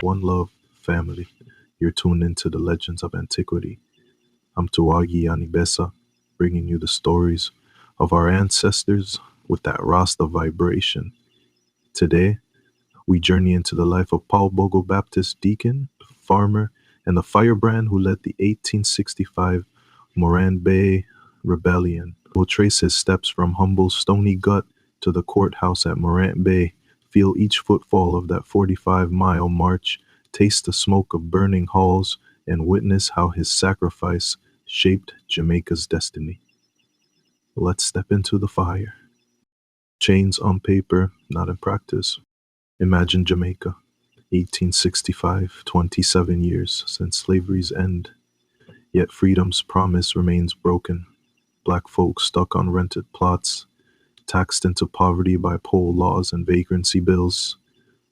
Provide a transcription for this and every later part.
One love, family. You're tuned into the legends of antiquity. I'm Tuwagi Anibesa, bringing you the stories of our ancestors with that Rasta vibration. Today, we journey into the life of Paul Bogle Baptist, deacon, farmer, and the firebrand who led the 1865 Morant Bay Rebellion. We'll trace his steps from humble Stony Gut to the courthouse at Morant Bay, feel each footfall of that 45-mile march, taste the smoke of burning halls, and witness how his sacrifice shaped Jamaica's destiny. Let's step into the fire. Chains on paper, not in practice. Imagine Jamaica, 1865, 27 years since slavery's end. Yet freedom's promise remains broken. Black folks stuck on rented plots, taxed into poverty by poll laws and vagrancy bills.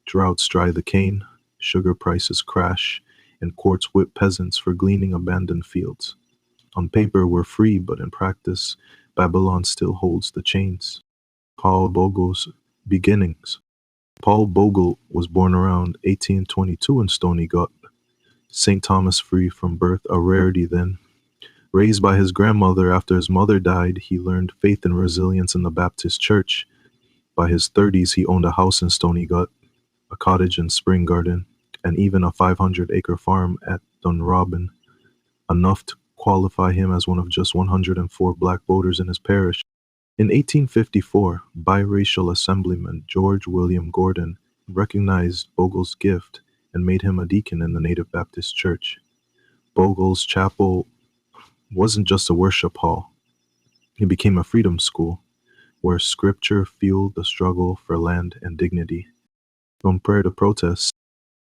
Droughts dry the cane, sugar prices crash, and courts whip peasants for gleaning abandoned fields. On paper, we're free, but in practice, Babylon still holds the chains. Paul Bogle's beginnings. Paul Bogle was born around 1822 in Stony Gut, St. Thomas free from birth, a rarity then. Raised by his grandmother after his mother died, he learned faith and resilience in the Baptist church. By his 30s, he owned a house in Stony Gut, a cottage in Spring Garden, and even a 500-acre farm at Dunrobin, enough to qualify him as one of just 104 black voters in his parish. In 1854, biracial Assemblyman George William Gordon recognized Bogle's gift and made him a deacon in the Native Baptist Church. Bogle's chapel wasn't just a worship hall. It became a freedom school where scripture fueled the struggle for land and dignity. From prayer to protest,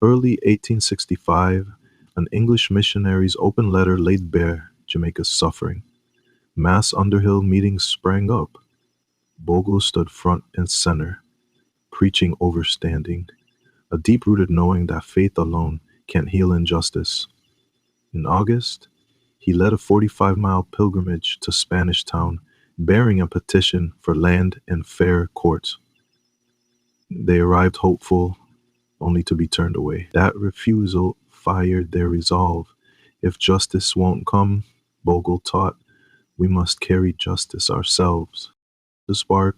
early 1865, an English missionary's open letter laid bare Jamaica's suffering. Mass Underhill meetings sprang up. Bogle stood front and center, preaching overstanding, a deep-rooted knowing that faith alone can't heal injustice. In August, he led a 45-mile pilgrimage to Spanish Town, bearing a petition for land and fair courts. They arrived hopeful, only to be turned away. That refusal fired their resolve. If justice won't come, Bogle taught, we must carry justice ourselves. The spark,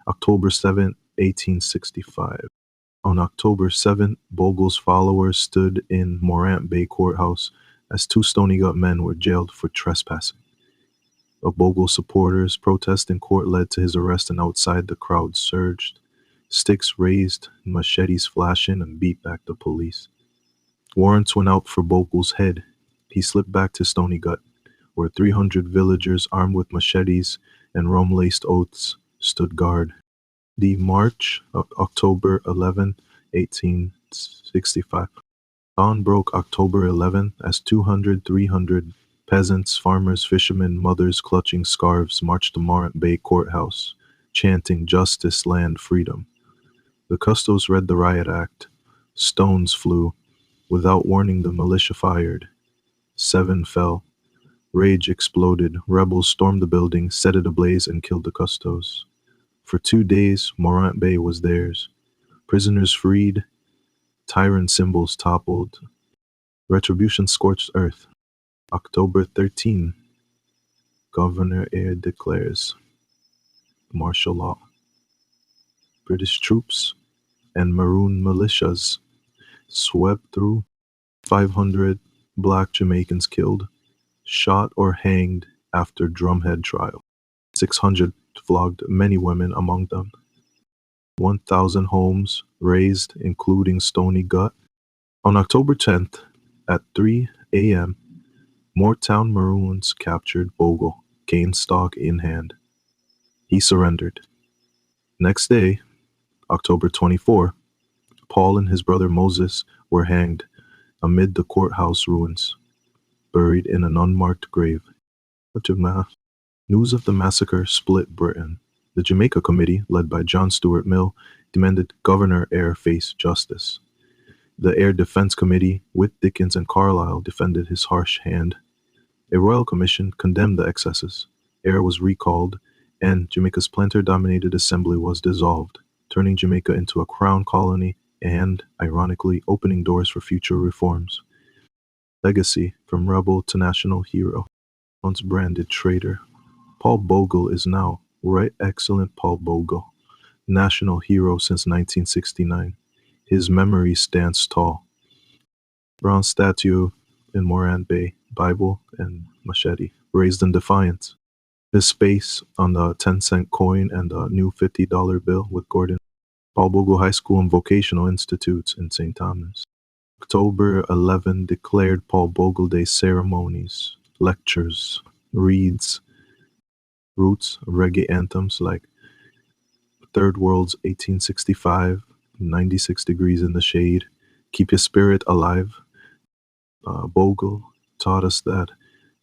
October 7, 1865. On October 7th, Bogle's followers stood in Morant Bay Courthouse as two Stony Gut men were jailed for trespassing. A Bogle supporters' protest in court led to his arrest, and outside the crowd surged. Sticks raised, machetes flashing, and beat back the police. Warrants went out for Bogle's head. He slipped back to Stony Gut, where 300 villagers armed with machetes and rum-laced oaths stood guard. The march of October 11, 1865. Dawn broke October 11 as 200, 300 peasants, farmers, fishermen, mothers clutching scarves marched to Morant Bay Courthouse, chanting justice, land, freedom. The custos read the riot act. Stones flew. Without warning, the militia fired. 7 fell. Rage exploded. Rebels stormed the building, set it ablaze, and killed the custos. For 2 days, Morant Bay was theirs. Prisoners freed. Tyrant symbols toppled. Retribution scorched earth. October 13. Governor Eyre declares martial law. British troops and Maroon militias swept through. 500 black Jamaicans killed, shot or hanged after drumhead trial. 600 flogged, many women among them. 1,000 homes razed, including Stony Gut. On October 10th, at 3 a.m., Moortown Maroons captured Bogle, cane stalk in hand. He surrendered. Next day, October 24, Paul and his brother Moses were hanged amid the courthouse ruins, buried in an unmarked grave. News of the massacre split Britain. The Jamaica Committee, led by John Stuart Mill, demanded Governor Eyre face justice. The Eyre Defense Committee, with Dickens and Carlyle, defended his harsh hand. A royal commission condemned the excesses. Eyre was recalled, and Jamaica's planter-dominated assembly was dissolved, turning Jamaica into a crown colony and, ironically, opening doors for future reforms. Legacy from rebel to national hero. Once branded traitor, Paul Bogle is now Right Excellent Paul Bogle, national hero since 1969. His memory stands tall. Bronze statue in Morant Bay, Bible and machete, raised in defiance. His face on the 10-cent coin and the new $50 bill with Gordon. Paul Bogle High School and Vocational Institutes in St. Thomas. October 11 declared Paul Bogle Day ceremonies, lectures, reads, roots, reggae anthems like Third World's 1865, 96 Degrees in the Shade, Keep Your Spirit Alive. Bogle taught us that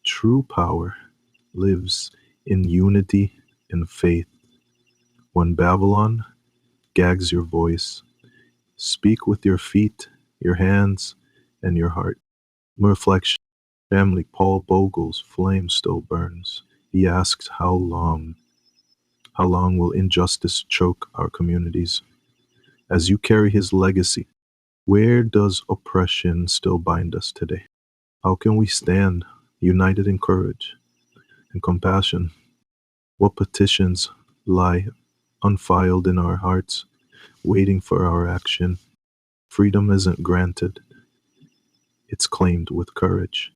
true power lives in unity and faith. When Babylon gags your voice, speak with your feet, your hands, and your heart. Reflection. Family, Paul Bogle's flame still burns. He asks, how long? How long will injustice choke our communities? As you carry his legacy, where does oppression still bind us today? How can we stand united in courage and compassion? What petitions lie unfiled in our hearts, waiting for our action? Freedom isn't granted, it's claimed with courage.